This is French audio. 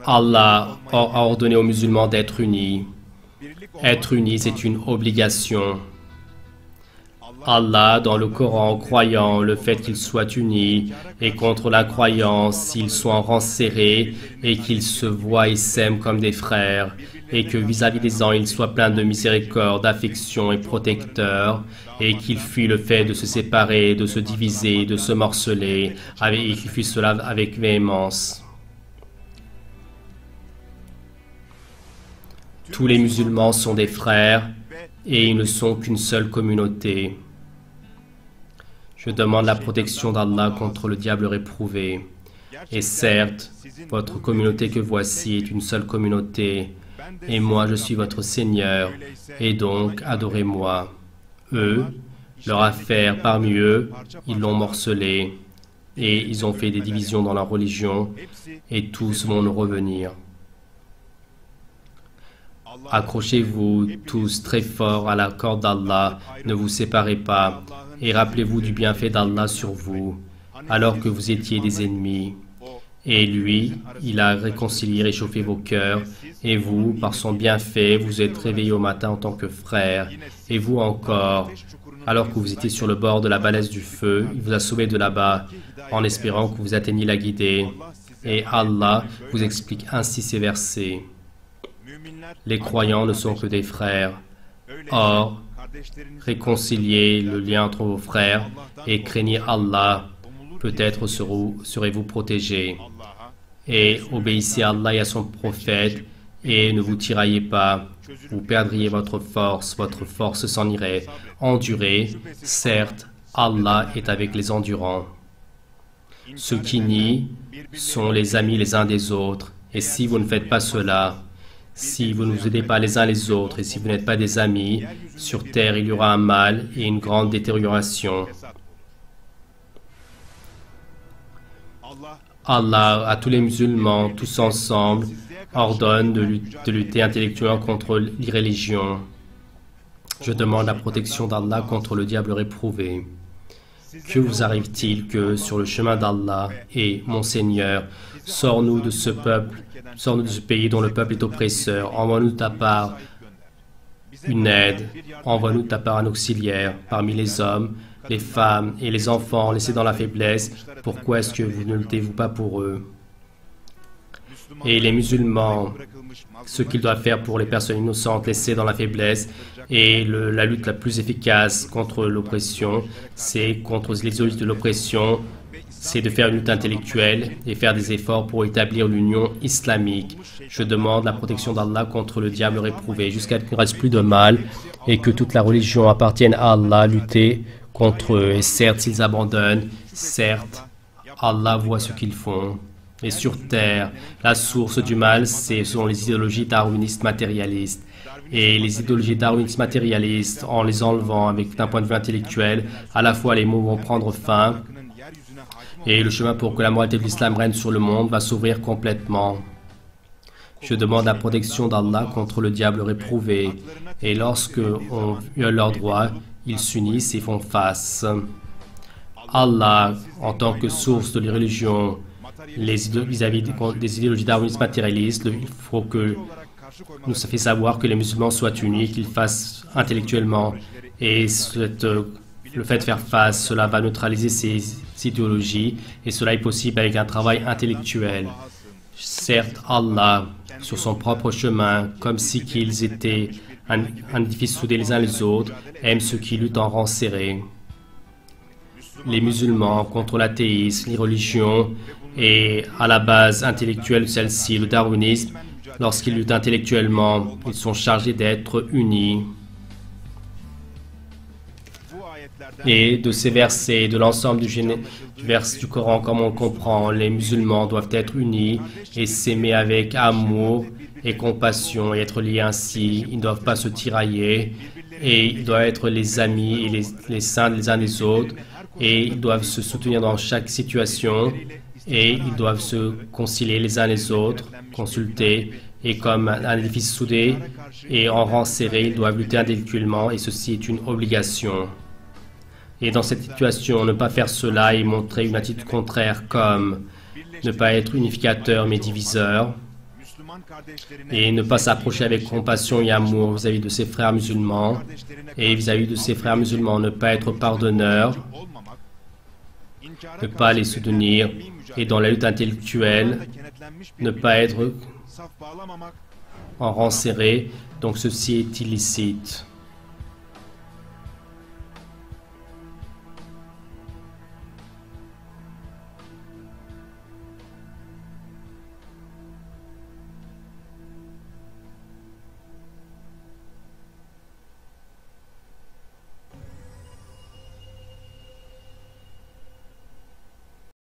Allah a ordonné aux musulmans d'être unis. Être unis, c'est une obligation. Allah, dans le Coran, croyant le fait qu'ils soient unis, et contre l'incroyance, s'ils sont en rang serré, et qu'ils se voient et s'aiment comme des frères, et que vis-à-vis des ans, ils soient pleins de miséricorde, d'affection et protecteurs, et qu'ils fuient le fait de se séparer, de se diviser, de se morceler, et qu'ils fuient cela avec véhémence. Tous les musulmans sont des frères, et ils ne sont qu'une seule communauté. Je demande la protection d'Allah contre le diable réprouvé. Et certes, votre communauté que voici est une seule communauté, et moi je suis votre Seigneur, et donc adorez-moi. Eux, leur affaire parmi eux, ils l'ont morcelé, et ils ont fait des divisions dans leur religion, et tous vont nous revenir. Accrochez-vous tous très fort à la corde d'Allah, ne vous séparez pas, et rappelez-vous du bienfait d'Allah sur vous, alors que vous étiez des ennemis. Et lui, il a réconcilié, réchauffé vos cœurs, et vous, par son bienfait, vous êtes réveillés au matin en tant que frères. Et vous encore, alors que vous étiez sur le bord de la balèze du feu, il vous a sauvé de là-bas, en espérant que vous atteigniez la guidée. Et Allah vous explique ainsi ces versets. Les croyants ne sont que des frères. Or, réconciliez le lien entre vos frères et craignez Allah. Peut-être serez-vous protégés. Et obéissez à Allah et à son prophète et ne vous tiraillez pas. Vous perdriez votre force s'en irait. Endurez, certes, Allah est avec les endurants. Ceux qui nient sont les amis les uns des autres. Et si vous ne faites pas cela, si vous ne vous aidez pas les uns les autres et si vous n'êtes pas des amis, sur terre il y aura un mal et une grande détérioration. Allah, à tous les musulmans, tous ensemble, ordonne de lutter intellectuellement contre l'irréligion. Je demande la protection d'Allah contre le diable réprouvé. Que vous arrive-t-il que, sur le chemin d'Allah, et, mon Seigneur, sors-nous de ce peuple, sors-nous de ce pays dont le peuple est oppresseur, envoie-nous de ta part une aide, envoie-nous de ta part un auxiliaire parmi les hommes, les femmes et les enfants laissés dans la faiblesse. Pourquoi est-ce que vous ne luttez-vous pas pour eux? Et les musulmans, ce qu'ils doivent faire pour les personnes innocentes laissées dans la faiblesse, et la lutte la plus efficace contre l'oppression, c'est contre les idéologies de l'oppression, c'est de faire une lutte intellectuelle et faire des efforts pour établir l'union islamique. Je demande la protection d'Allah contre le diable réprouvé, jusqu'à ce qu'il ne reste plus de mal et que toute la religion appartienne à Allah, lutter contre eux. Et certes, s'ils abandonnent, certes, Allah voit ce qu'ils font. Et sur terre, la source du mal, ce sont les idéologies darwinistes matérialistes. Et les idéologies darwinistes matérialistes, en les enlevant d'un point de vue intellectuel, à la fois les mots vont prendre fin, et le chemin pour que la moralité de l'islam règne sur le monde va s'ouvrir complètement. Je demande la protection d'Allah contre le diable réprouvé. Et lorsque on viole leurs droits, ils s'unissent et font face. Allah, en tant que source de la religion, vis-à-vis des idéologies darwinistes matérialistes, il faut que nous fait savoir que les musulmans soient unis, qu'ils fassent intellectuellement. Et le fait de faire face, cela va neutraliser ces idéologies, et cela est possible avec un travail intellectuel. Certes, Allah, sur son propre chemin, comme si qu'ils étaient un édifice soudé les uns les autres, aime ceux qui luttent en rang serré. Les musulmans contre l'athéisme, l'irreligion et à la base intellectuelle de celle-ci, le darwinisme, lorsqu'ils luttent intellectuellement, ils sont chargés d'être unis. Et de ces versets, de l'ensemble du Coran, comme on le comprend, les musulmans doivent être unis et s'aimer avec amour et compassion et être liés ainsi. Ils ne doivent pas se tirailler et ils doivent être les amis et les saints les uns des autres et ils doivent se soutenir dans chaque situation et ils doivent se concilier les uns les autres, consulter et comme un édifice soudé et en rang serré, ils doivent lutter intellectuellement et ceci est une obligation. Et dans cette situation, ne pas faire cela et montrer une attitude contraire comme ne pas être unificateur mais diviseur, et ne pas s'approcher avec compassion et amour vis-à-vis de ses frères musulmans, et vis-à-vis de ses frères musulmans, ne pas être pardonneur, ne pas les soutenir, et dans la lutte intellectuelle, ne pas être en rang serré, donc ceci est illicite.